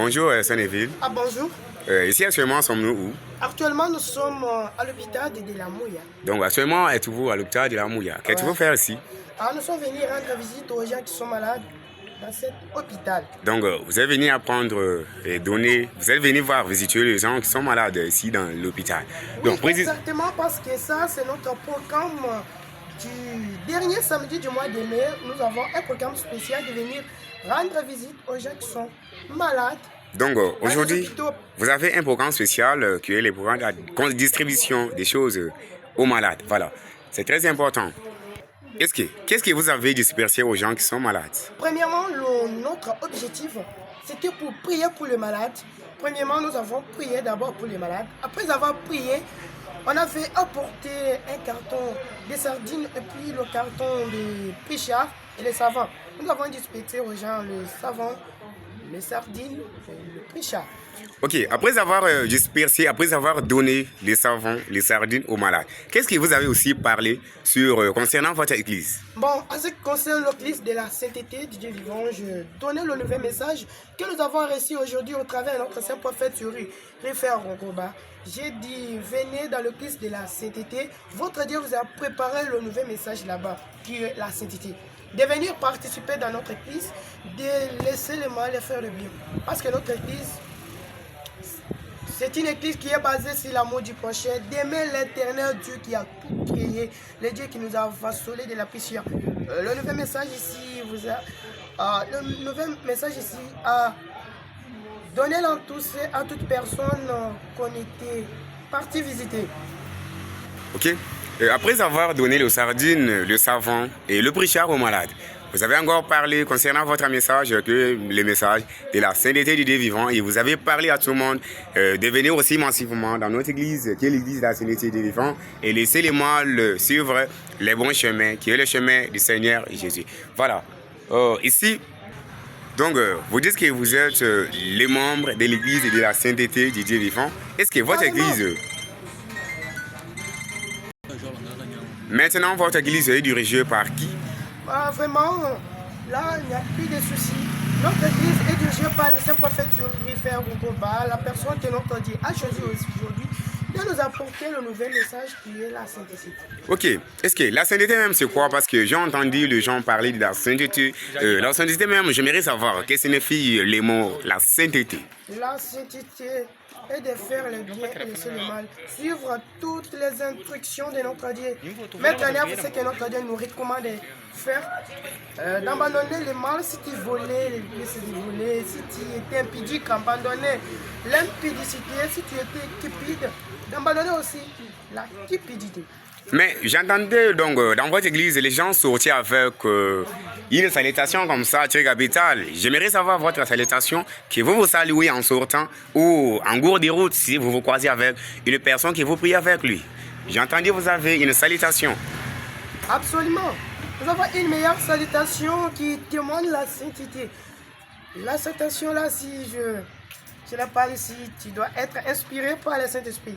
Bonjour Sénéville. Ah bonjour. Ici actuellement sommes-nous où? Actuellement nous sommes à l'hôpital de la Mouya. Donc actuellement êtes-vous à l'hôpital de la Mouya? Qu'est-ce que vous faites ici? Alors nous sommes venus rendre visite aux gens qui sont malades dans cet hôpital. Donc vous êtes venu apprendre et donner, vous êtes venu voir, visiter les gens qui sont malades ici dans l'hôpital. Oui, exactement, parce que ça c'est notre programme du dernier samedi du mois de mai. Nous avons un programme spécial de venir rendre visite aux gens qui sont malades. Donc aujourd'hui, vous avez un programme spécial qui est le programme de la distribution des choses aux malades. Voilà, c'est très important. Qu'est-ce que vous avez dispersé aux gens qui sont malades? Premièrement, notre objectif, c'était pour prier pour les malades. Premièrement, nous avons prié d'abord pour les malades. Après avoir prié, on avait apporté un carton de sardines et puis le carton de Prichard et les savons. Nous avons dispersé aux gens le savon, les sardines et le Prichard. Ok, après avoir dispersé, après avoir donné les savons, les sardines aux malades, qu'est-ce que vous avez aussi parlé concernant votre église? Bon, en ce qui concerne l'église de la sainteté du Dieu vivant, je donnais le nouvel message que nous avons reçu aujourd'hui au travers de notre saint prophète sur Réfère Rongoba. J'ai dit, venez dans l'église de la sainteté, votre Dieu vous a préparé le nouvel message là-bas, qui est la sainteté. De venir participer dans notre église, de laisser le mal et faire le bien. Parce que notre église, c'est une église qui est basée sur l'amour du prochain, d'aimer l'éternel Dieu qui a tout créé, le Dieu qui nous a vassolé de la poussière. Le nouvel message ici a donné l'enthousiasme à toute personne qu'on était parti visiter. Ok. Après avoir donné le sardine, le savon et le Prichard aux malades, vous avez encore parlé concernant votre message, que le message de la sainteté du Dieu vivant, et vous avez parlé à tout le monde de venir aussi massivement dans notre église, qui est l'église de la sainteté du Dieu vivant, et laisser les mal suivre les bons chemins, qui est le chemin du Seigneur Jésus. Voilà. Ici, donc, vous dites que vous êtes les membres de l'église de la sainteté du Dieu vivant. Est-ce que votre église... Maintenant, votre église est dirigée par qui? Vraiment, là, il n'y a plus de soucis. Notre église est dirigée par les saints prophètes Réfère Rongoba, la personne que notre Dieu a choisi aujourd'hui de nous apporter le nouvel message qui est la sainteté. Ok, est-ce que la sainteté même c'est quoi? Parce que j'ai entendu les gens parler de la sainteté. La sainteté même, j'aimerais savoir qu'est-ce que signifie les mots la sainteté. La sainteté est de faire le bien et laisser le mal. Suivre toutes les instructions de notre Dieu. Mettre en œuvre ce que notre Dieu nous recommande de faire. D'abandonner le mal si tu volais, si tu étais impudique, abandonner l'impudicité si tu étais cupide. D'abandonner aussi la cupidité. Mais j'entendais donc dans votre église, les gens sortaient avec une salutation comme ça, très capitale. J'aimerais savoir votre salutation, que vous vous saluez en sortant ou en cours de route si vous vous croisez avec une personne qui vous prie avec lui. J'ai entendu vous avez une salutation. Absolument. Nous avons une meilleure salutation qui témoigne la sainteté. La salutation là, si je la parle ici, tu dois être inspiré par le Saint-Esprit.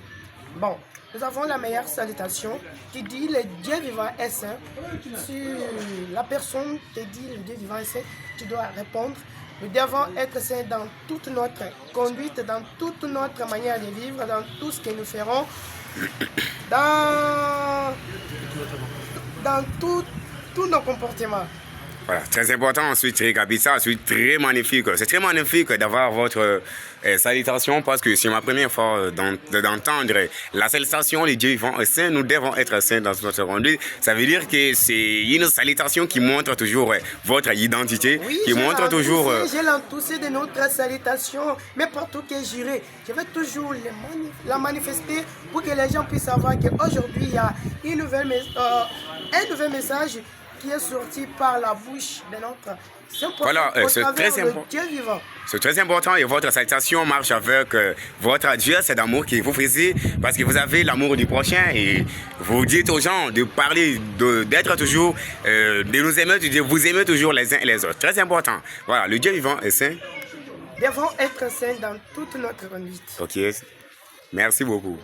Bon. Nous avons la meilleure salutation qui dit le Dieu vivant est saint. Si la personne te dit le Dieu vivant est saint, tu dois répondre. Nous devons être saints dans toute notre conduite, dans toute notre manière de vivre, dans tout ce que nous ferons, dans tous nos comportements. Voilà, très important, ensuite très capital, ensuite très magnifique. C'est très magnifique d'avoir votre salutation parce que c'est ma première fois d'entendre la salutation de Dieu vivant est saint. Nous devons être saints dans notre conduite. Ça veut dire que c'est une salutation qui montre toujours votre identité, oui, qui montre toujours... J'ai l'enthousiasme de notre salutation, mais partout que j'irai, je vais toujours la manifester pour que les gens puissent savoir qu'aujourd'hui, il y a un nouvel message qui est sorti par la bouche de notre Saint-Prophète. Voilà, c'est très important. Dieu vivant. C'est très important et votre salutation marche avec votre Dieu, c'est d'amour que vous faisiez parce que vous avez l'amour du prochain et vous dites aux gens de parler, d'être toujours, de nous aimer, de vous aimer toujours les uns et les autres. Très important. Voilà, le Dieu vivant est saint. Devons être saints dans toute notre conduite. Ok, merci beaucoup.